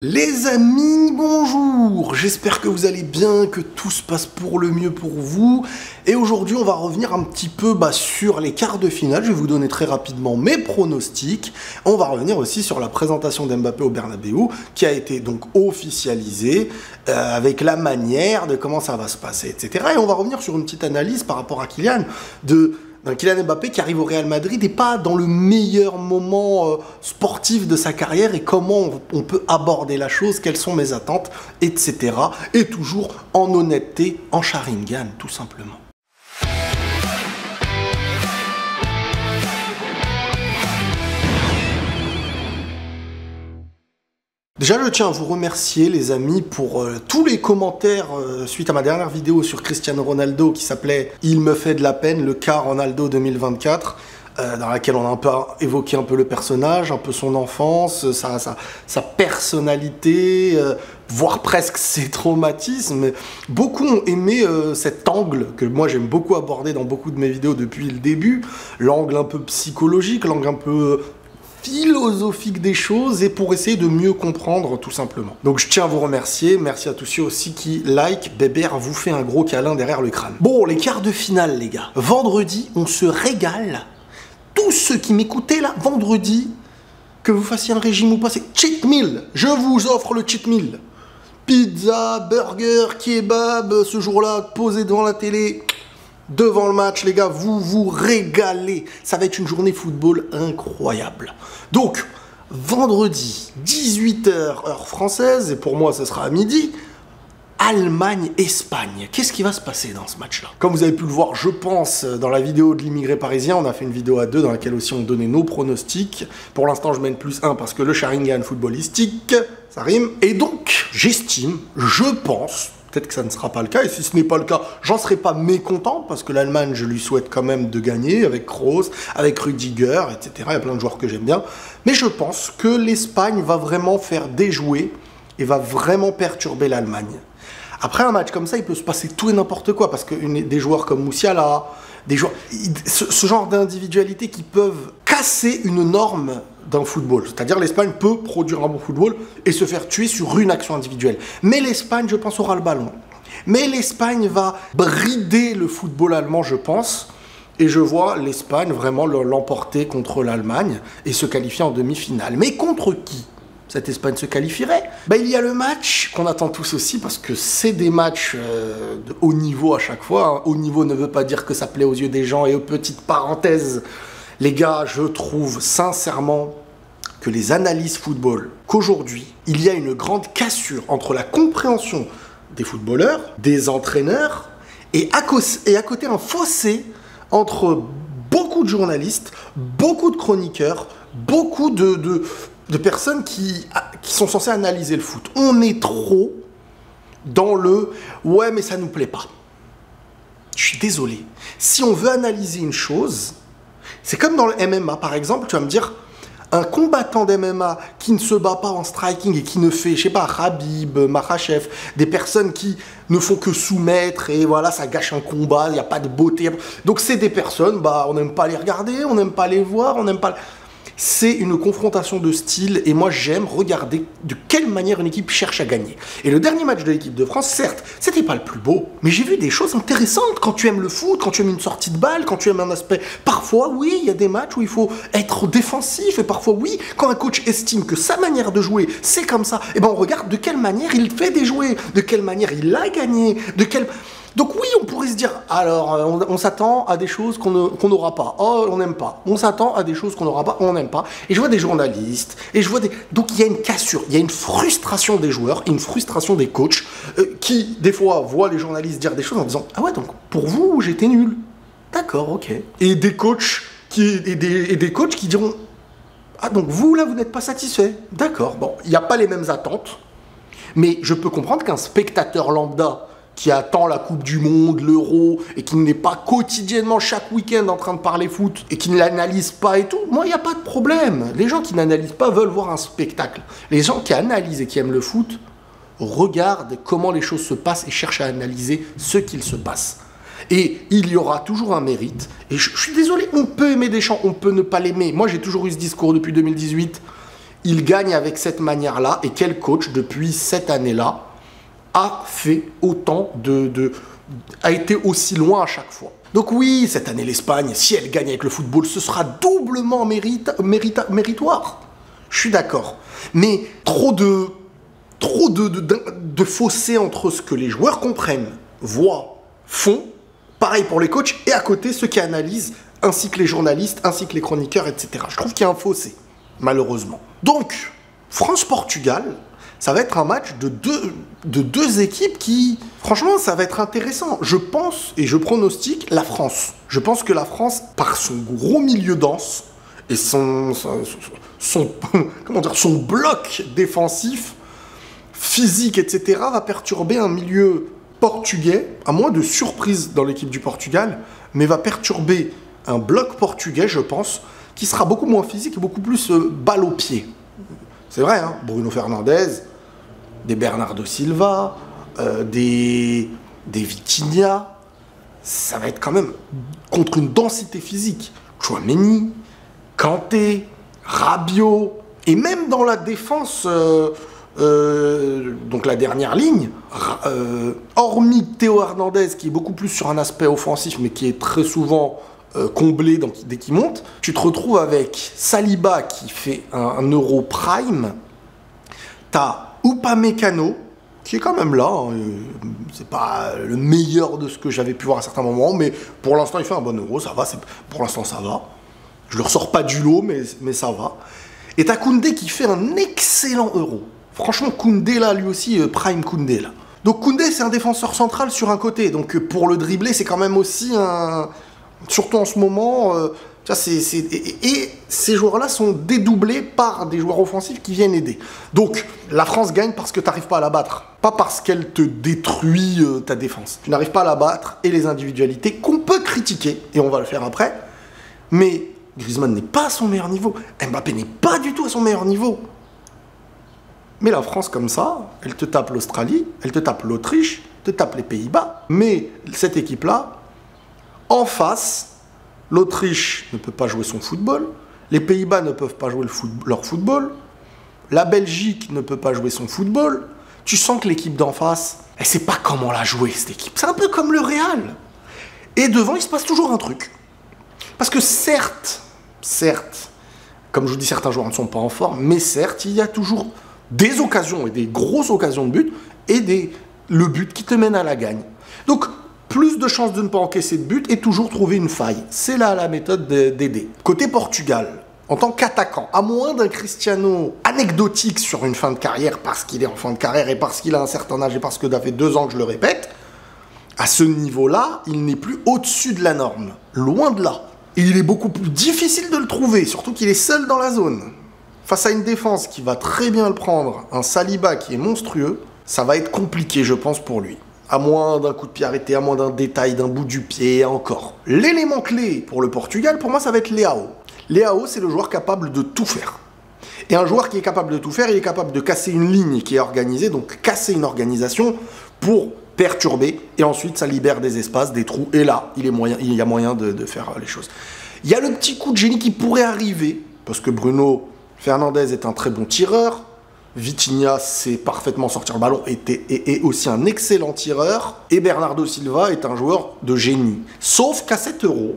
Les amis, bonjour! J'espère que vous allez bien, que tout se passe pour le mieux pour vous. Et aujourd'hui, on va revenir un petit peu sur les quarts de finale. Je vais vous donner très rapidement mes pronostics. On va revenir aussi sur la présentation d'Mbappé au Bernabéu, qui a été donc officialisée, avec la manière de comment ça va se passer, etc. Et on va revenir sur une petite analyse par rapport à Kylian, Kylian Mbappé qui arrive au Real Madrid et pas dans le meilleur moment sportif de sa carrière et comment on peut aborder la chose, quelles sont mes attentes, etc. Et toujours en honnêteté, en Sharingan, tout simplement. Déjà, je tiens à vous remercier, les amis, pour tous les commentaires suite à ma dernière vidéo sur Cristiano Ronaldo qui s'appelait « Il me fait de la peine, le cas Ronaldo 2024 », dans laquelle on a un peu évoqué un peu le personnage, un peu son enfance, sa personnalité, voire presque ses traumatismes. Beaucoup ont aimé cet angle que moi j'aime beaucoup aborder dans beaucoup de mes vidéos depuis le début, l'angle un peu psychologique, l'angle un peu philosophique des choses et pour essayer de mieux comprendre tout simplement. Donc je tiens à vous remercier, merci à tous ceux aussi qui like, Bébert vous fait un gros câlin derrière le crâne. Bon, les quarts de finale les gars, vendredi on se régale, tous ceux qui m'écoutaient là, vendredi, que vous fassiez un régime ou pas, c'est cheat meal, je vous offre le cheat meal. Pizza, burger, kebab, ce jour-là, posé devant la télé, devant le match, les gars, vous vous régalez. Ça va être une journée football incroyable. Donc, vendredi, 18 h, heure française, et pour moi, ce sera à midi, Allemagne-Espagne. Qu'est-ce qui va se passer dans ce match-là? Comme vous avez pu le voir, je pense, dans la vidéo de l'immigré parisien, on a fait une vidéo à deux dans laquelle aussi on donnait nos pronostics. Pour l'instant, je mène +1 parce que le Sharingan footballistique, ça rime. Et donc, j'estime, je pense, peut-être que ça ne sera pas le cas, et si ce n'est pas le cas, j'en serai pas mécontent, parce que l'Allemagne, je lui souhaite quand même de gagner, avec Kroos, avec Rüdiger, etc. Il y a plein de joueurs que j'aime bien. Mais je pense que l'Espagne va vraiment faire déjouer, et va vraiment perturber l'Allemagne. Après un match comme ça, il peut se passer tout et n'importe quoi, parce que des joueurs comme Musiala, des joueurs, ce genre d'individualités qui peuvent casser une norme d'un football. C'est-à-dire l'Espagne peut produire un bon football et se faire tuer sur une action individuelle. Mais l'Espagne, je pense, aura le ballon. Mais l'Espagne va brider le football allemand, je pense. Et je vois l'Espagne vraiment l'emporter contre l'Allemagne et se qualifier en demi-finale. Mais contre qui cette Espagne se qualifierait? Il y a le match qu'on attend tous aussi, parce que c'est des matchs de haut niveau à chaque fois. Haut niveau ne veut pas dire que ça plaît aux yeux des gens. Et petite parenthèse, les gars, je trouve sincèrement que les analyses football, qu'aujourd'hui, il y a une grande cassure entre la compréhension des footballeurs, des entraîneurs, et à côté un fossé entre beaucoup de journalistes, beaucoup de chroniqueurs, beaucoup de personnes qui sont censées analyser le foot. On est trop dans le « ouais, mais ça nous plaît pas ». Je suis désolé. Si on veut analyser une chose, c'est comme dans le MMA, par exemple, tu vas me dire, un combattant d'MMA qui ne se bat pas en striking et qui ne fait, je sais pas, Khabib, Makhachev, des personnes qui ne font que soumettre et voilà, ça gâche un combat, il n'y a pas de beauté. Donc c'est des personnes, on n'aime pas les regarder, on n'aime pas les voir, on n'aime pas... C'est une confrontation de style et moi j'aime regarder de quelle manière une équipe cherche à gagner. Et le dernier match de l'équipe de France, certes, c'était pas le plus beau, mais j'ai vu des choses intéressantes quand tu aimes le foot, quand tu aimes une sortie de balle, quand tu aimes un aspect... Parfois, oui, il y a des matchs où il faut être défensif et parfois, oui, quand un coach estime que sa manière de jouer, c'est comme ça, et on regarde de quelle manière il fait déjouer, de quelle manière il a gagné, de quelle... Donc oui, on pourrait se dire, alors on s'attend à des choses qu'on n'aura pas. Oh, on n'aime pas. On s'attend à des choses qu'on n'aura pas, on n'aime pas. Et je vois des journalistes, et je vois des... Donc il y a une cassure, il y a une frustration des joueurs, une frustration des coachs, qui, des fois, voient les journalistes dire des choses en disant, ah ouais, donc pour vous, j'étais nul. D'accord, ok. Et des coachs qui diront, ah donc vous, là, vous n'êtes pas satisfait. D'accord, bon, il n'y a pas les mêmes attentes, mais je peux comprendre qu'un spectateur lambda qui attend la Coupe du Monde, l'Euro, et qui n'est pas quotidiennement, chaque week-end, en train de parler foot, et qui ne l'analyse pas et tout, moi, il n'y a pas de problème. Les gens qui n'analysent pas veulent voir un spectacle. Les gens qui analysent et qui aiment le foot regardent comment les choses se passent et cherchent à analyser ce qu'il se passe. Et il y aura toujours un mérite. Et je suis désolé, on peut aimer Deschamps, on peut ne pas l'aimer. Moi, j'ai toujours eu ce discours depuis 2018. il gagne avec cette manière-là. Et quel coach, depuis cette année-là, a fait autant a été aussi loin à chaque fois. Donc oui, cette année, l'Espagne, si elle gagne avec le football, ce sera doublement méritoire. Je suis d'accord. Mais trop de fossé entre ce que les joueurs comprennent, voient, font. Pareil pour les coachs, et à côté, ceux qui analysent, ainsi que les journalistes, ainsi que les chroniqueurs, etc. Je trouve qu'il y a un fossé, malheureusement. Donc, France-Portugal, ça va être un match de deux équipes qui, franchement, ça va être intéressant. Je pense, et je pronostique, la France. Je pense que la France, par son gros milieu dense, et son bloc défensif, physique, etc., va perturber un milieu portugais, à moins de surprise dans l'équipe du Portugal, mais va perturber un bloc portugais, je pense, qui sera beaucoup moins physique et beaucoup plus balle au pied. C'est vrai, hein, Bruno Fernandes, des Bernardo Silva, des Vitinha, ça va être quand même contre une densité physique. Tchouaméni, Kanté, Rabiot, et même dans la défense, donc la dernière ligne, hormis Théo Hernandez qui est beaucoup plus sur un aspect offensif mais qui est très souvent comblé dès qu'il monte, tu te retrouves avec Saliba qui fait un Euro Prime, t'as Upamecano qui est quand même là, hein, c'est pas le meilleur de ce que j'avais pu voir à certains moments, mais pour l'instant il fait un bon Euro, ça va, pour l'instant ça va, je le ressors pas du lot mais ça va, et t'as Koundé qui fait un excellent Euro. Franchement, Koundé, là, lui aussi, prime Koundé, là. Donc Koundé, c'est un défenseur central sur un côté. Donc pour le dribbler, c'est quand même aussi un... Surtout en ce moment, et ces joueurs-là sont dédoublés par des joueurs offensifs qui viennent aider. Donc la France gagne parce que tu n'arrives pas à la battre. Pas parce qu'elle te détruit ta défense. Tu n'arrives pas à la battre et les individualités qu'on peut critiquer, et on va le faire après. Mais Griezmann n'est pas à son meilleur niveau. Mbappé n'est pas du tout à son meilleur niveau. Mais la France, comme ça, elle te tape l'Australie, elle te tape l'Autriche, te tape les Pays-Bas. Mais cette équipe-là, en face, l'Autriche ne peut pas jouer son football, les Pays-Bas ne peuvent pas jouer leur football, la Belgique ne peut pas jouer son football. Tu sens que l'équipe d'en face, elle ne sait pas comment la jouer, cette équipe. C'est un peu comme le Real. Et devant, il se passe toujours un truc. Parce que certes, comme je vous dis, certains joueurs ne sont pas en forme, mais certes, il y a toujours des occasions, et des grosses occasions de but, et le but qui te mène à la gagne. Donc, plus de chances de ne pas encaisser de but et toujours trouver une faille. C'est là la méthode d'aider. Côté Portugal, en tant qu'attaquant, à moins d'un Cristiano anecdotique sur une fin de carrière, parce qu'il est en fin de carrière et parce qu'il a un certain âge et parce que ça fait 2 ans que je le répète, à ce niveau-là, il n'est plus au-dessus de la norme. Loin de là. Et il est beaucoup plus difficile de le trouver, surtout qu'il est seul dans la zone. Face à une défense qui va très bien le prendre, un Saliba qui est monstrueux, ça va être compliqué, je pense, pour lui. À moins d'un coup de pied arrêté, à moins d'un détail, d'un bout du pied, encore. L'élément clé pour le Portugal, pour moi, ça va être Leao. Leao, c'est le joueur capable de tout faire. Et un joueur qui est capable de tout faire, il est capable de casser une ligne qui est organisée, donc casser une organisation pour perturber, et ensuite ça libère des espaces, des trous, et là, il y a moyen de faire les choses. Il y a le petit coup de génie qui pourrait arriver, parce que Bruno Fernandes est un très bon tireur, Vitinha sait parfaitement sortir le ballon et est aussi un excellent tireur, et Bernardo Silva est un joueur de génie. Sauf qu'à 7 €,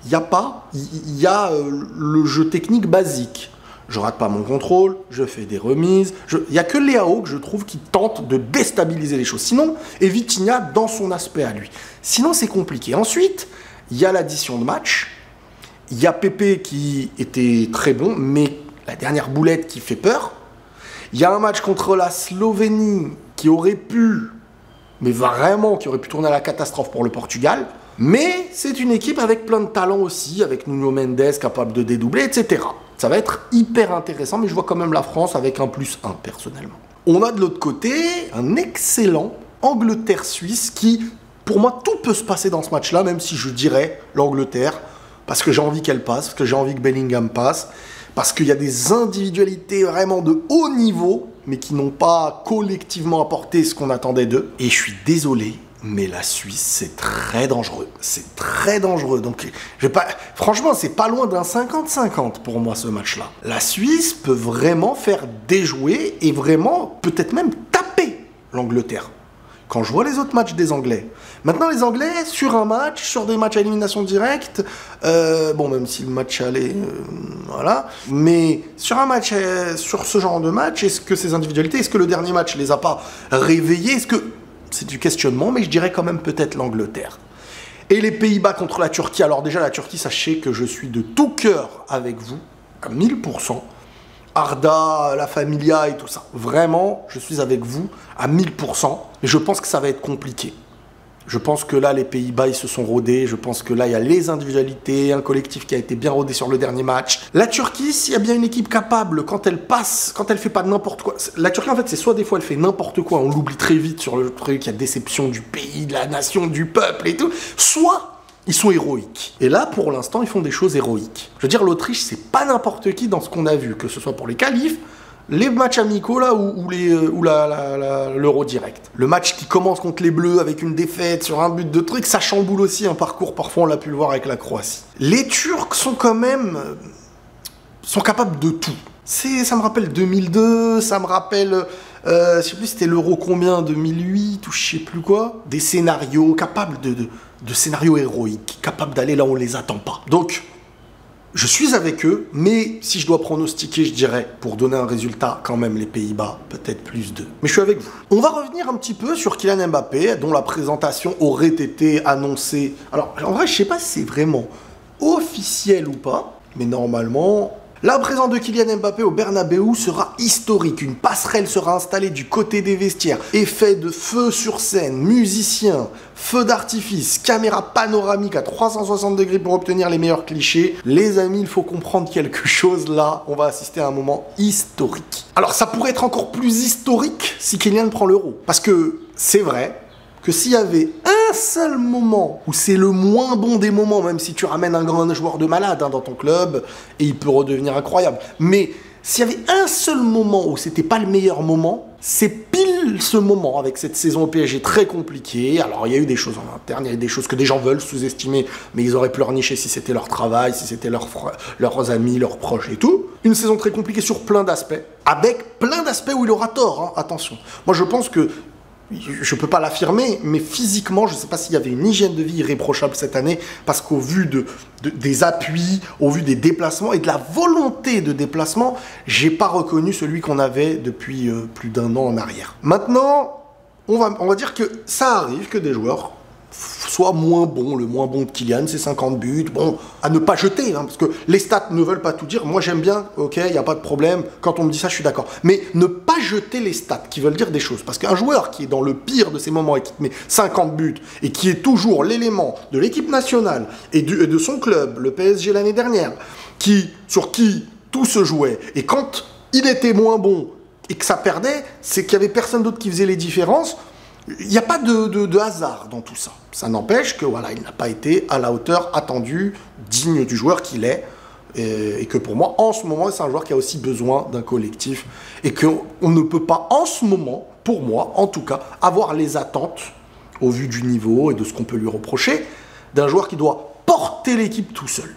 il y a le jeu technique basique. Je rate pas mon contrôle, je fais des remises. Il n'y a que Leao que je trouve qui tente de déstabiliser les choses. Sinon, et Vitinha dans son aspect à lui. Sinon, c'est compliqué. Ensuite, il y a l'addition de match. Il y a Pepe qui était très bon, mais la dernière boulette qui fait peur. Il y a un match contre la Slovénie qui aurait pu, mais vraiment qui aurait pu tourner à la catastrophe pour le Portugal. Mais c'est une équipe avec plein de talent aussi, avec Nuno Mendes capable de dédoubler, etc. Ça va être hyper intéressant, mais je vois quand même la France avec un +1 personnellement. On a de l'autre côté un excellent Angleterre-Suisse qui, pour moi, tout peut se passer dans ce match-là, même si je dirais l'Angleterre, parce que j'ai envie qu'elle passe, parce que j'ai envie que Bellingham passe, parce qu'il y a des individualités vraiment de haut niveau, mais qui n'ont pas collectivement apporté ce qu'on attendait d'eux. Et je suis désolé, Mais la Suisse, c'est très dangereux. C'est très dangereux. Donc, franchement, c'est pas loin d'un 50-50 pour moi, ce match-là. La Suisse peut vraiment faire déjouer et vraiment, peut-être même taper l'Angleterre. Quand je vois les autres matchs des Anglais. Maintenant, les Anglais, sur un match, sur des matchs à élimination directe, bon, même si le match allait, voilà, mais sur un match, sur ce genre de match, est-ce que ces individualités, est-ce que le dernier match les a pas réveillés? Est-ce que c'est du questionnement, mais je dirais quand même peut-être l'Angleterre. Et les Pays-Bas contre la Turquie. Alors déjà, la Turquie, sachez que je suis de tout cœur avec vous, à 1000%. Arda, la Familia et tout ça. Vraiment, je suis avec vous à 1000%. Mais je pense que ça va être compliqué. Je pense que là, les Pays-Bas, ils se sont rodés. Je pense que là, il y a les individualités, un collectif qui a été bien rodé sur le dernier match. La Turquie, s'il y a bien une équipe capable, quand elle passe, quand elle fait pas n'importe quoi. La Turquie, en fait, c'est soit des fois elle fait n'importe quoi, on l'oublie très vite sur le truc, il y a déception du pays, de la nation, du peuple et tout. Soit ils sont héroïques. Et là, pour l'instant, ils font des choses héroïques. Je veux dire, l'Autriche, c'est pas n'importe qui dans ce qu'on a vu, que ce soit pour les qualifs, les matchs amicaux là ou l'Euro direct. Le match qui commence contre les Bleus avec une défaite sur un but de truc, ça chamboule aussi un parcours, parfois on l'a pu le voir avec la Croatie. Les Turcs sont quand même... sont capables de tout. Ça me rappelle 2002, ça me rappelle... je sais plus c'était l'Euro combien, 2008 ou je sais plus quoi. Des scénarios capables de scénarios héroïques, capables d'aller là où on les attend pas. Donc... je suis avec eux, mais si je dois pronostiquer, je dirais, pour donner un résultat, quand même, les Pays-Bas, peut-être plus d'eux. Mais je suis avec vous. On va revenir un petit peu sur Kylian Mbappé, dont la présentation aurait été annoncée. Alors, en vrai, je sais pas si c'est vraiment officiel ou pas, mais normalement... la présence de Kylian Mbappé au Bernabéu sera historique. Une passerelle sera installée du côté des vestiaires. Effet de feu sur scène, musiciens, feu d'artifice, caméra panoramique à 360 degrés pour obtenir les meilleurs clichés. Les amis, il faut comprendre quelque chose là. On va assister à un moment historique. Alors ça pourrait être encore plus historique si Kylian prend l'Euro. Parce que c'est vrai que s'il y avait un seul moment où c'est le moins bon des moments, même si tu ramènes un grand joueur de malade dans ton club, et il peut redevenir incroyable, mais s'il y avait un seul moment où c'était pas le meilleur moment, c'est pile ce moment avec cette saison au PSG très compliquée. Alors il y a eu des choses en interne, il y a eu des choses que des gens veulent sous-estimer, mais ils auraient pleurniché si c'était leur travail, si c'était leurs amis, leurs proches et tout. Une saison très compliquée sur plein d'aspects, avec plein d'aspects où il aura tort, hein, attention. Moi je pense que je peux pas l'affirmer, mais physiquement, je sais pas s'il y avait une hygiène de vie irréprochable cette année, parce qu'au vu des appuis, au vu des déplacements et de la volonté de déplacement, j'ai pas reconnu celui qu'on avait depuis plus d'un an en arrière. Maintenant, on va dire que ça arrive que des joueurs soient moins bons. Le moins bon de Kylian, c'est 50 buts. Bon, à ne pas jeter, hein, parce que les stats ne veulent pas tout dire. Moi, j'aime bien, ok, il n'y a pas de problème. Quand on me dit ça, je suis d'accord. Mais ne pas jeter les stats qui veulent dire des choses. Parce qu'un joueur qui est dans le pire de ses moments et qui met 50 buts et qui est toujours l'élément de l'équipe nationale et de son club, le PSG l'année dernière, sur qui tout se jouait, et quand il était moins bon et que ça perdait, c'est qu'il n'y avait personne d'autre qui faisait les différences. Il n'y a pas de hasard dans tout ça. Ça n'empêche que voilà, il n'a pas été à la hauteur attendue, digne du joueur qu'il est. Et que pour moi, en ce moment, c'est un joueur qui a aussi besoin d'un collectif. Et qu'on ne peut pas, en ce moment, pour moi, en tout cas, avoir les attentes, au vu du niveau et de ce qu'on peut lui reprocher, d'un joueur qui doit porter l'équipe tout seul.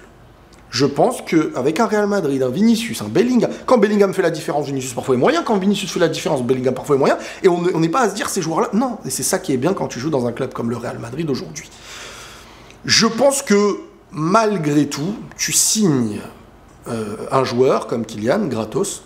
Je pense qu'avec un Real Madrid, un Vinicius, un Bellingham, quand Bellingham fait la différence, Vinicius parfois est moyen, quand Vinicius fait la différence, Bellingham parfois est moyen, et on n'est pas à se dire ces joueurs-là. Non, et c'est ça qui est bien quand tu joues dans un club comme le Real Madrid aujourd'hui. Je pense que malgré tout, tu signes un joueur comme Kylian, gratos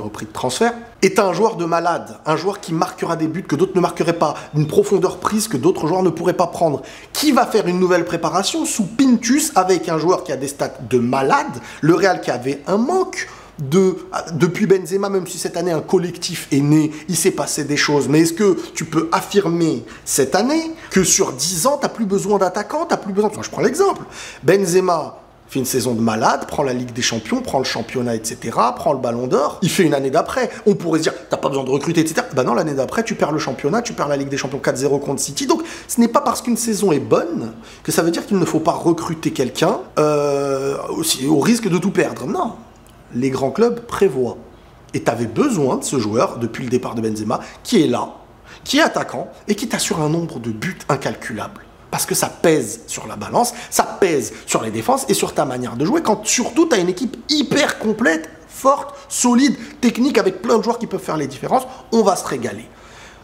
au prix de transfert, est un joueur de malade, un joueur qui marquera des buts que d'autres ne marqueraient pas, une profondeur prise que d'autres joueurs ne pourraient pas prendre, qui va faire une nouvelle préparation sous Pintus avec un joueur qui a des stats de malade, le Real qui avait un manque depuis Benzema, même si cette année un collectif est né, il s'est passé des choses, mais est-ce que tu peux affirmer cette année que sur 10 ans, tu n'as plus besoin d'attaquants, tu n'as plus besoin... Enfin, je prends l'exemple, Benzema fait une saison de malade, prend la Ligue des Champions, prend le championnat, etc., prend le Ballon d'Or, il fait une année d'après. On pourrait se dire, t'as pas besoin de recruter, etc. Ben non, l'année d'après, tu perds le championnat, tu perds la Ligue des Champions 4-0 contre City. Donc, ce n'est pas parce qu'une saison est bonne que ça veut dire qu'il ne faut pas recruter quelqu'un au risque de tout perdre. Non, les grands clubs prévoient. Et t'avais besoin de ce joueur, depuis le départ de Benzema, qui est là, qui est attaquant et qui t'assure un nombre de buts incalculable. Parce que ça pèse sur la balance, ça pèse sur les défenses et sur ta manière de jouer quand surtout tu as une équipe hyper complète, forte, solide, technique, avec plein de joueurs qui peuvent faire les différences. On va se régaler.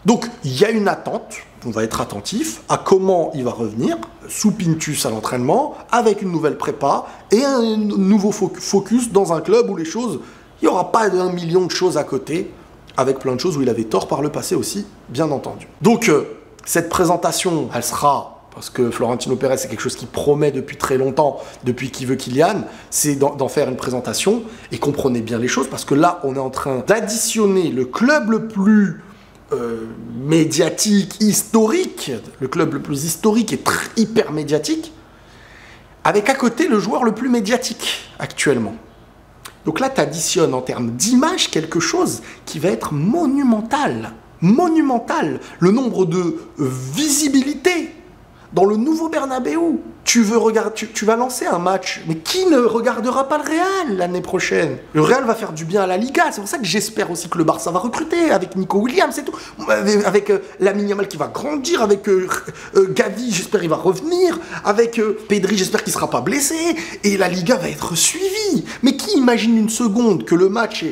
Donc, il y a une attente, on va être attentif à comment il va revenir, sous Pintus à l'entraînement, avec une nouvelle prépa et un nouveau focus dans un club où les choses, il n'y aura pas d'1 million de choses à côté, avec plein de choses où il avait tort par le passé aussi, bien entendu. Donc, cette présentation, elle sera, parce que Florentino Pérez, c'est quelque chose qui promet depuis très longtemps, depuis qu'il veut Kylian, c'est d'en faire une présentation, et comprenez bien les choses, parce que là, on est en train d'additionner le club le plus médiatique, historique, le club le plus historique et hyper médiatique, avec à côté le joueur le plus médiatique actuellement. Donc là, tu additionnes en termes d'image quelque chose qui va être monumental. Monumental. Le nombre de visibilités dans le nouveau Bernabéu. Tu vas lancer un match, mais qui ne regardera pas le Real l'année prochaine? Le Real va faire du bien à la Liga, c'est pour ça que j'espère aussi que le Barça va recruter, avec Nico Williams et tout, avec Lamine Yamal qui va grandir, avec Gavi, j'espère qu'il va revenir, avec Pedri, j'espère qu'il ne sera pas blessé, et la Liga va être suivie. Mais qui imagine une seconde que le match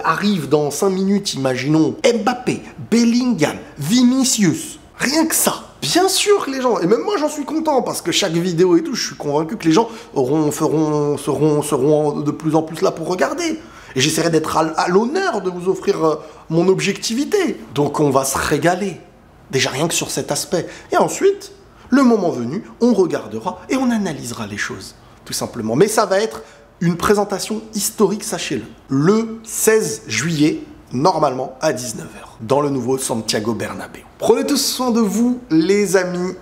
arrive dans 5 minutes, imaginons Mbappé, Bellingham, Vinicius, rien que ça. Bien sûr que les gens, et même moi j'en suis content, parce que chaque vidéo et tout, je suis convaincu que les gens seront de plus en plus là pour regarder. Et j'essaierai d'être à l'honneur de vous offrir mon objectivité. Donc on va se régaler, déjà rien que sur cet aspect. Et ensuite, le moment venu, on regardera et on analysera les choses, tout simplement. Mais ça va être une présentation historique, sachez-le, le 16 juillet, normalement à 19h, dans le nouveau Santiago Bernabéu. Prenez tous soin de vous, les amis,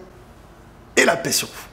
et la paix sur vous.